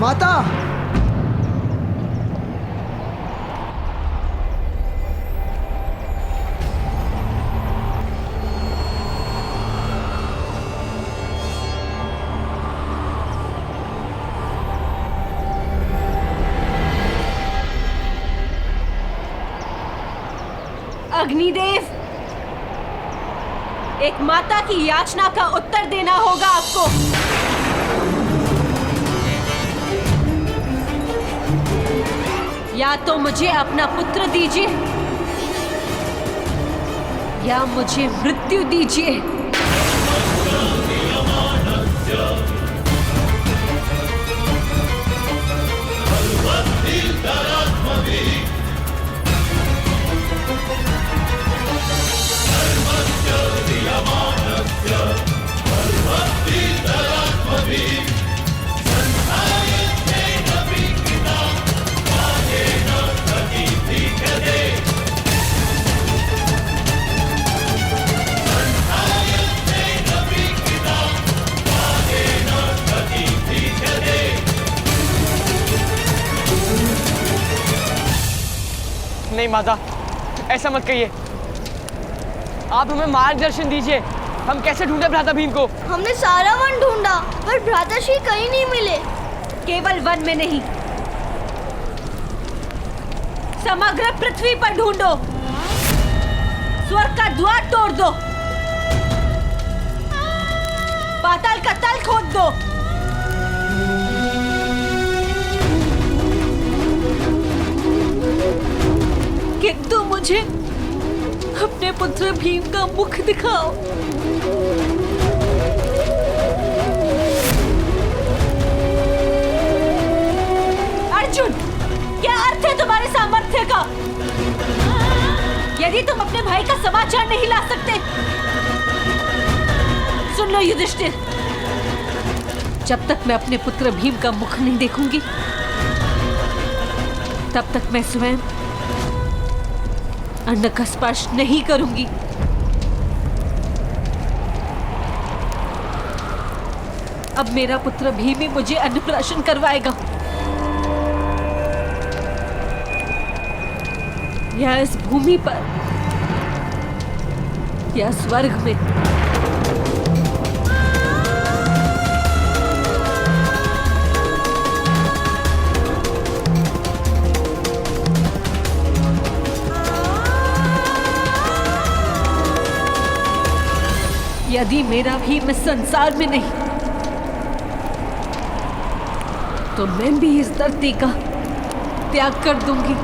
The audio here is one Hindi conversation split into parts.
माता, अग्निदेव, एक माता की याचना का उत्तर देना होगा आपको। या तो मुझे अपना पुत्र दीजिए या मुझे मृत्यु दीजिए। नहीं माता, ऐसा मत कहिए। आप हमें मार्गदर्शन दीजिए, हम कैसे ढूंढे भ्राता भीम को? हमने सारा वन ढूंढा पर भ्राताश्री कहीं नहीं मिले। केवल वन में नहीं, समग्र पृथ्वी पर ढूंढो। स्वर्ग का द्वार तोड़ दो, पाताल का तल खोद दो। किंतु मुझे अपने पुत्र भीम का मुख दिखाओ। अर्जुन, क्या अर्थ है तुम्हारे सामर्थ्य का? यदि तुम अपने भाई का समाचार नहीं ला सकते, सुन लो युधिष्ठिर, जब तक मैं अपने पुत्र भीम का मुख नहीं देखूंगी, तब तक मैं स्वयं अन्न का स्पर्श नहीं करूंगी। अब मेरा पुत्र भीम ही मुझे अन्नप्राशन करवाएगा, या इस भूमि पर या स्वर्ग में। यदि मेरा भीम इस संसार में नहीं, तो मैं भी इस धरती का त्याग कर दूंगी।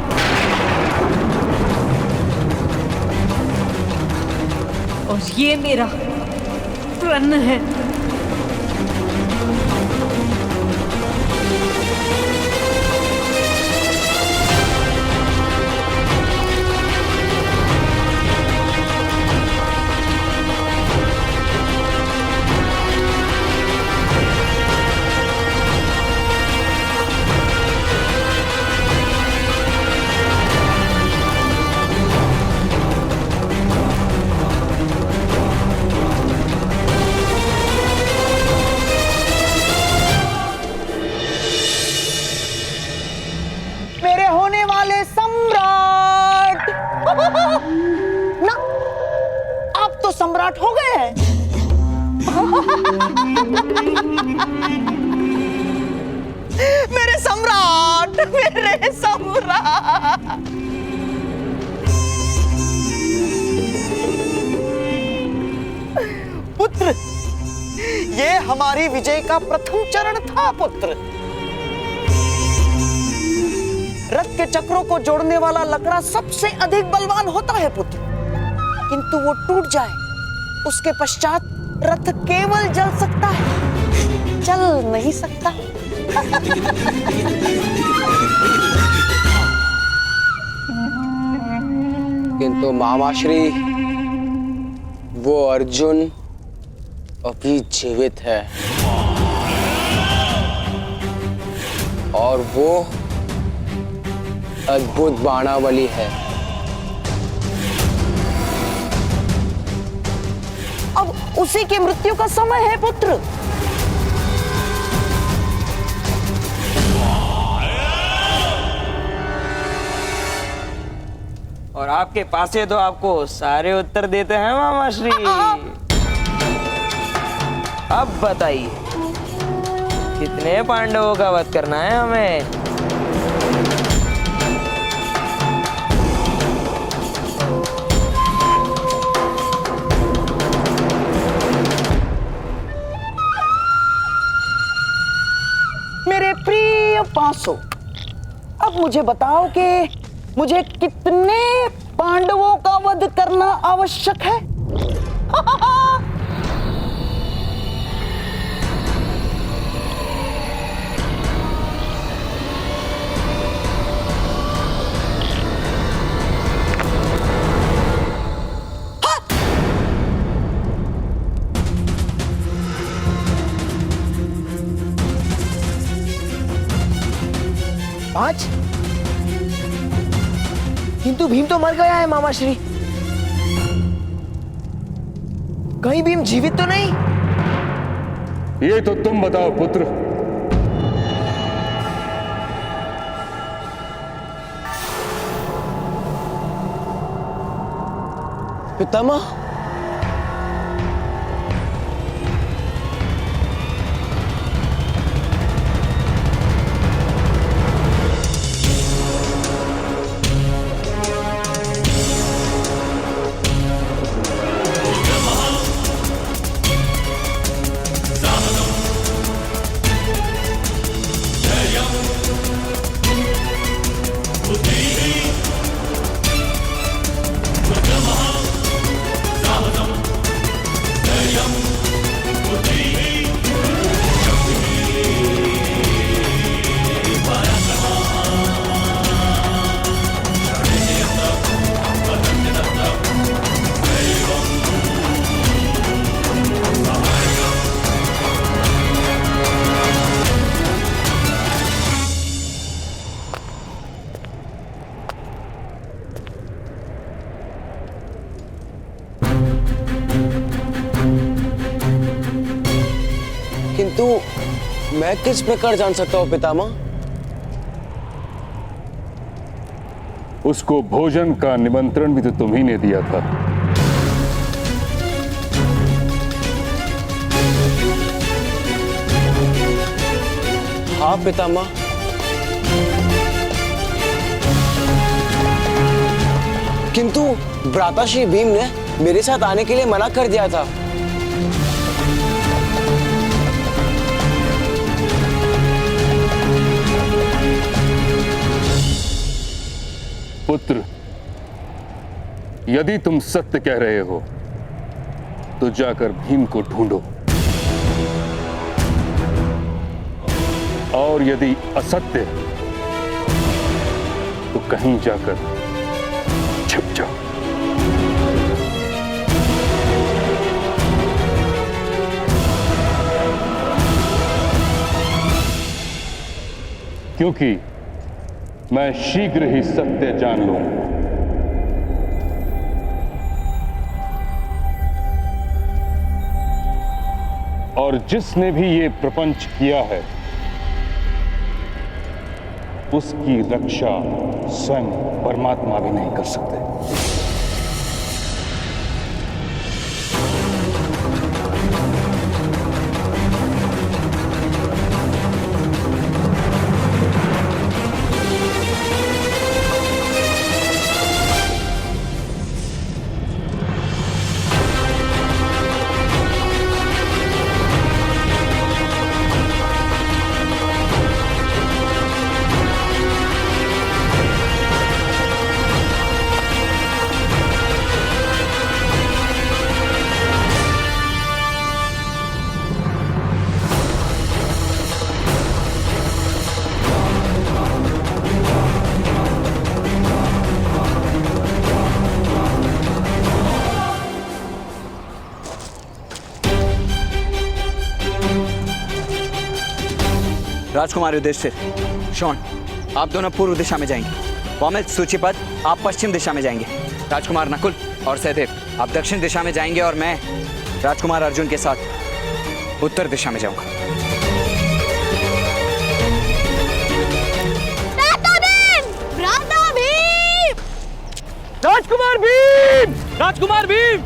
और ये मेरा प्रण है। ना, आप तो सम्राट हो गए हैं। मेरे सम्राट, मेरे सम्राट। पुत्र, ये हमारी विजय का प्रथम चरण था पुत्र। रथ के चक्रों को जोड़ने वाला लकड़ा सबसे अधिक बलवान होता है पुत्र, किंतु वो टूट जाए उसके पश्चात रथ केवल जल सकता है, चल नहीं सकता। किंतु मामाश्री, वो अर्जुन अभी जीवित है और वो अद्भुत बाणावली है। अब उसी की मृत्यु का समय है पुत्र। और आपके पासे तो आपको सारे उत्तर देते हैं मामा श्री। अब बताइए कितने पांडवों का वध करना है हमें? मेरे प्रिय पांसो, अब मुझे बताओ कि मुझे कितने पांडवों का वध करना आवश्यक है? पांच? किंतु भीम तो मर गया है मामा श्री। कहीं भीम जीवित तो नहीं? ये तो तुम बताओ पुत्र। पितामह, किंतु मैं किस प्रकार जान सकता हूं पितामह? उसको भोजन का निमंत्रण भी तो तुम ही ने दिया था। हाँ पितामह, किंतु भ्राताश्री भीम ने मेरे साथ आने के लिए मना कर दिया था। पुत्र, यदि तुम सत्य कह रहे हो तो जाकर भीम को ढूंढो, और यदि असत्य तो कहीं जाकर छिप जाओ। क्योंकि मैं शीघ्र ही सत्य जान लूंगा। और जिसने भी ये प्रपंच किया है उसकी रक्षा स्वयं परमात्मा भी नहीं कर सकते। राजकुमार युधिष्ठिर, शोन, आप दोनों पूर्व दिशा में जाएंगे। पौमिल, सूचीपद, आप पश्चिम दिशा में जाएंगे। राजकुमार नकुल और सहदेव, आप दक्षिण दिशा में जाएंगे और मैं राजकुमार अर्जुन के साथ उत्तर दिशा में जाऊंगा। भ्राता भीम! राजकुमार भीम! राजकुमार भीम!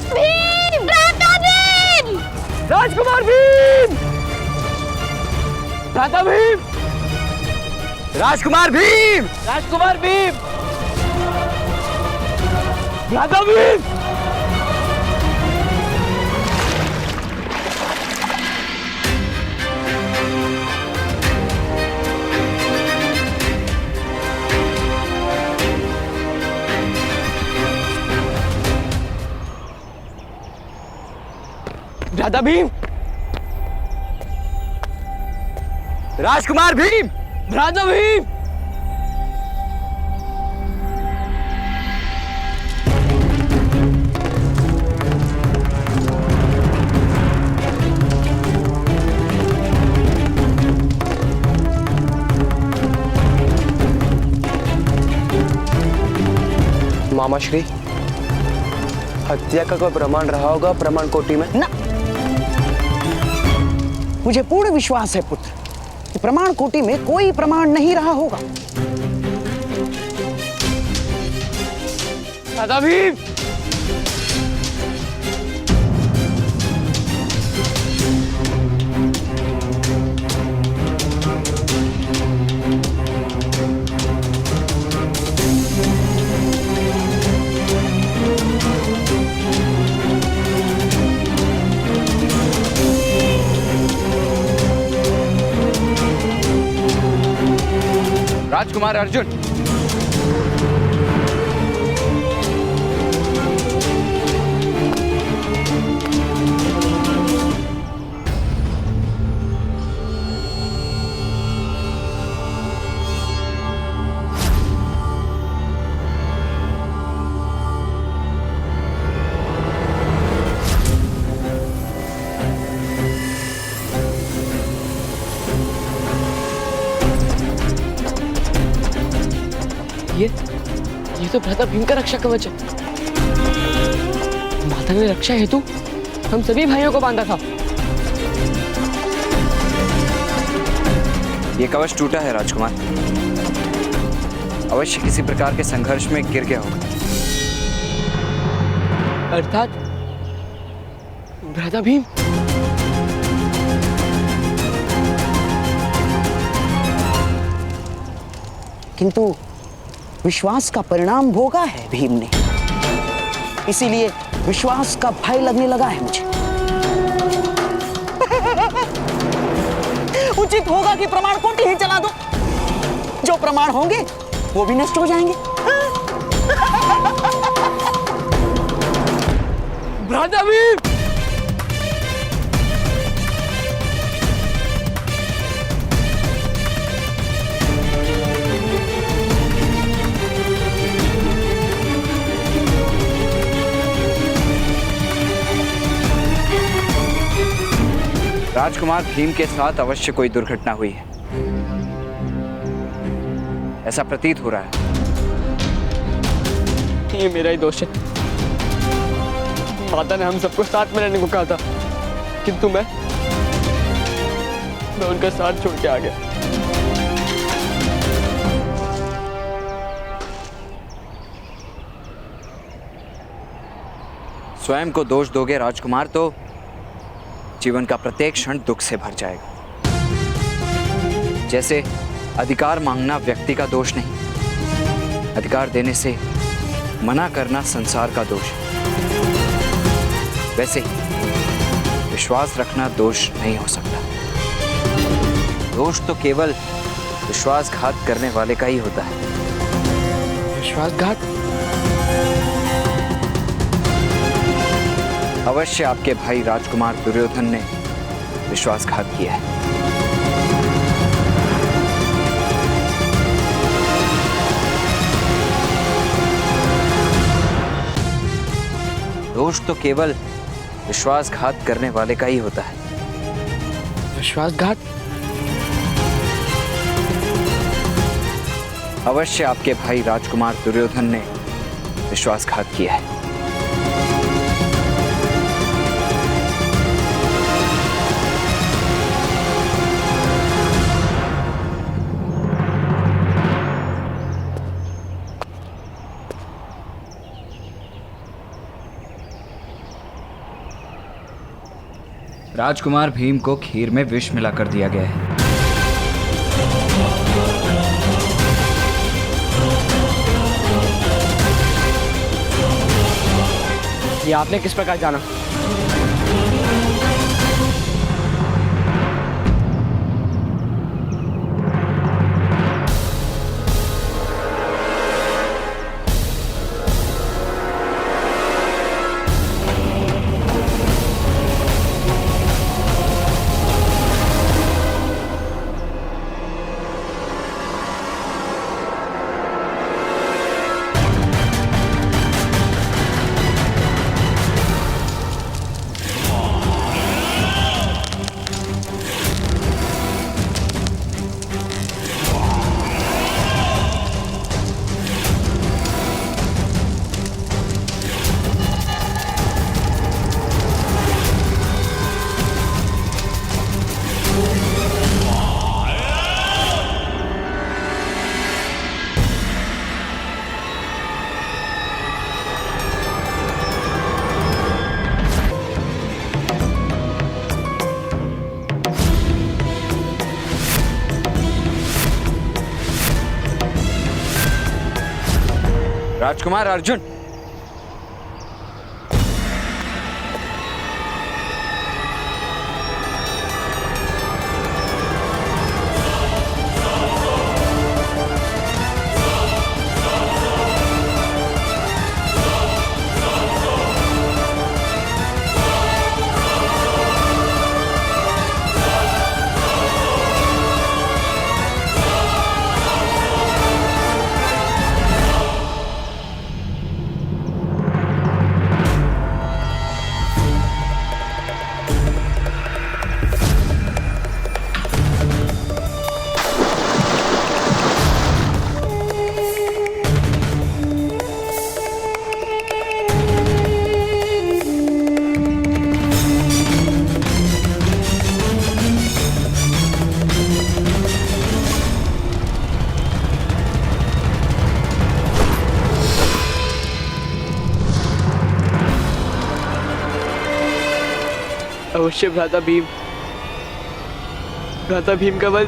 भीम! भ्राता भीम! राजकुमार भीम! भ्राता भीम! राजकुमार भीम! राजकुमार भीम! भ्राता भीम! भ्राता भीम! राजकुमार भीम! भ्राता भीम! मामा श्री, हत्या का कोई प्रमाण रहा होगा प्रमाण कोटि में? ना, मुझे पूर्ण विश्वास है पुत्र कि प्रमाण कोटि में कोई प्रमाण नहीं रहा होगा। भ्राता भीम! राजकुमार अर्जुन! ये तो भ्राता भीम का रक्षा कवच है। माता ने रक्षा हेतु हम सभी भाइयों को बांधा था। ये कवच टूटा है राजकुमार, अवश्य किसी प्रकार के संघर्ष में गिर गया होगा। अर्थात भ्राता भीम? किंतु विश्वास का परिणाम भोगा है भीम ने, इसीलिए विश्वास का भय लगने लगा है मुझे। उचित होगा कि प्रमाण कोटि ही चला दो। जो प्रमाण होंगे वो भी नष्ट हो जाएंगे। भ्राता भीम! राजकुमार भीम के साथ अवश्य कोई दुर्घटना हुई है, ऐसा प्रतीत हो रहा है। ये मेरा ही दोष है। माता ने हम सबको साथ में रहने को कहा था, किंतु मैं उनका साथ छोड़ के आ गया। स्वयं को दोष दोगे राजकुमार तो जीवन का प्रत्येक क्षण दुख से भर जाएगा। जैसे अधिकार मांगना व्यक्ति का दोष नहीं, अधिकार देने से मना करना संसार का दोष है, वैसे ही विश्वास रखना दोष नहीं हो सकता। दोष तो केवल विश्वासघात करने वाले का ही होता है। विश्वासघात? अवश्य आपके भाई राजकुमार दुर्योधन ने विश्वासघात किया है। दोष तो केवल विश्वासघात करने वाले का ही होता है। विश्वासघात? अवश्य आपके भाई राजकुमार दुर्योधन ने विश्वासघात किया है। राजकुमार भीम को खीर में विष मिला कर दिया गया है। ये आपने किस प्रकार जाना? राजकुमार अर्जुन, अवश्य भ्राता भीम का वध।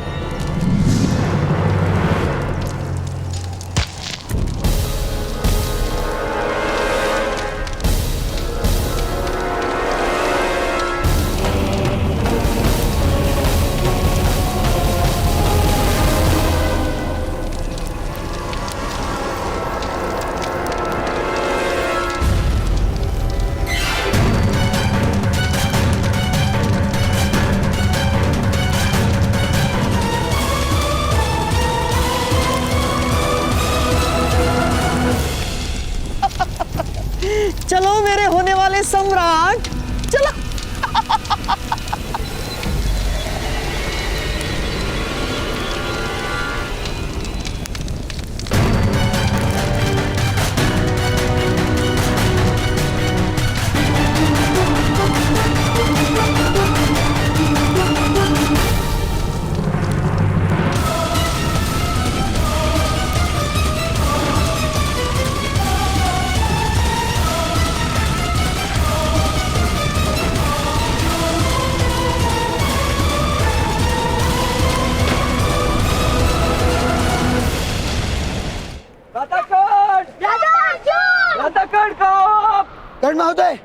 चलो मेरे होने वाले सम्राट, चलो। कर्ण महोदय,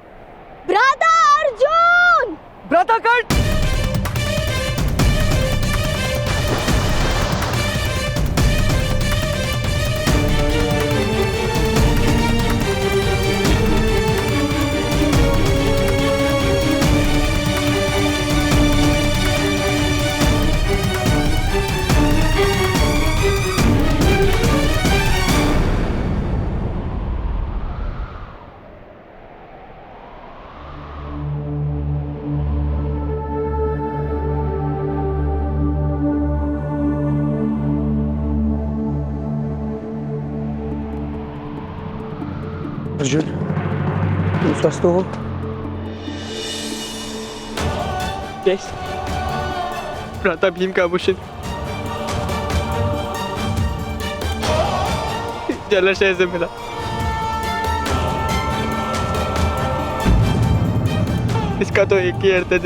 भ्राता अर्जुन! भ्राता कर्ण! अर्जुन, तुम स्वस्थ हो? यस, भ्राता भीम का आभूषण जलाशय से मिला। इसका तो एक ही अर्थ है,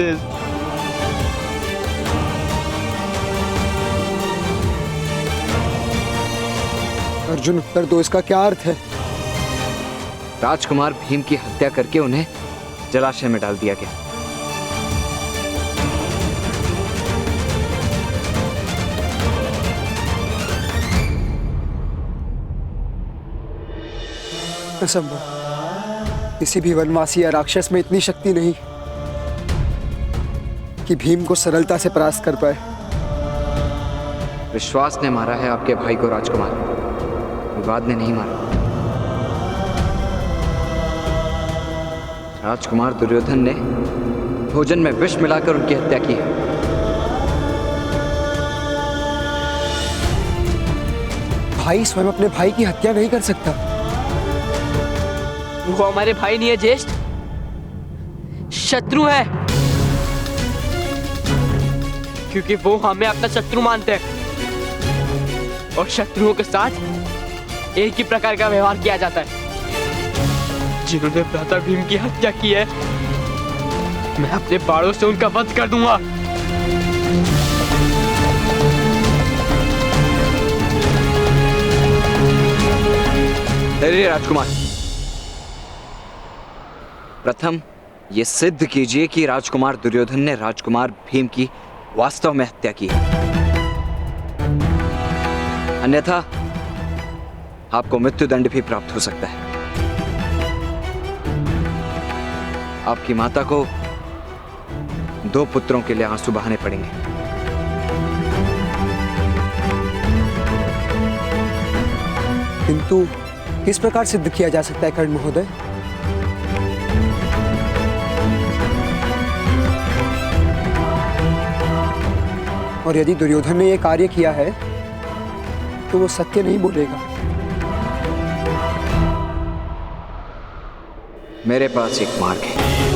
अर्जुन उत्तर दो, इसका क्या अर्थ है? राजकुमार भीम की हत्या करके उन्हें जलाशय में डाल दिया गया। असंभव। किसी भी वनवासी या राक्षस में इतनी शक्ति नहीं कि भीम को सरलता से परास्त कर पाए। विश्वास ने मारा है आपके भाई को राजकुमार, विवाद ने नहीं मारा। राजकुमार दुर्योधन ने भोजन में विष मिलाकर उनकी हत्या की है। भाई स्वयं अपने भाई की हत्या नहीं कर सकता। वो हमारे भाई नहीं है ज्येष्ठ, शत्रु है। क्योंकि वो हमें अपना शत्रु मानते हैं और शत्रुओं के साथ एक ही प्रकार का व्यवहार किया जाता है। जिन्होंने भ्राता भीम की हत्या की है, मैं अपने बाणों से उनका वध कर दूंगा। अरे राजकुमार, प्रथम ये सिद्ध कीजिए कि राजकुमार दुर्योधन ने राजकुमार भीम की वास्तव में हत्या की है, अन्यथा आपको मृत्युदंड भी प्राप्त हो सकता है। आपकी माता को 2 पुत्रों के लिए आंसू बहाने पड़ेंगे। किंतु किस प्रकार सिद्ध किया जा सकता है कर्ण महोदय? और यदि दुर्योधन ने यह कार्य किया है तो वो सत्य नहीं बोलेगा। मेरे पास एक मार्ग है।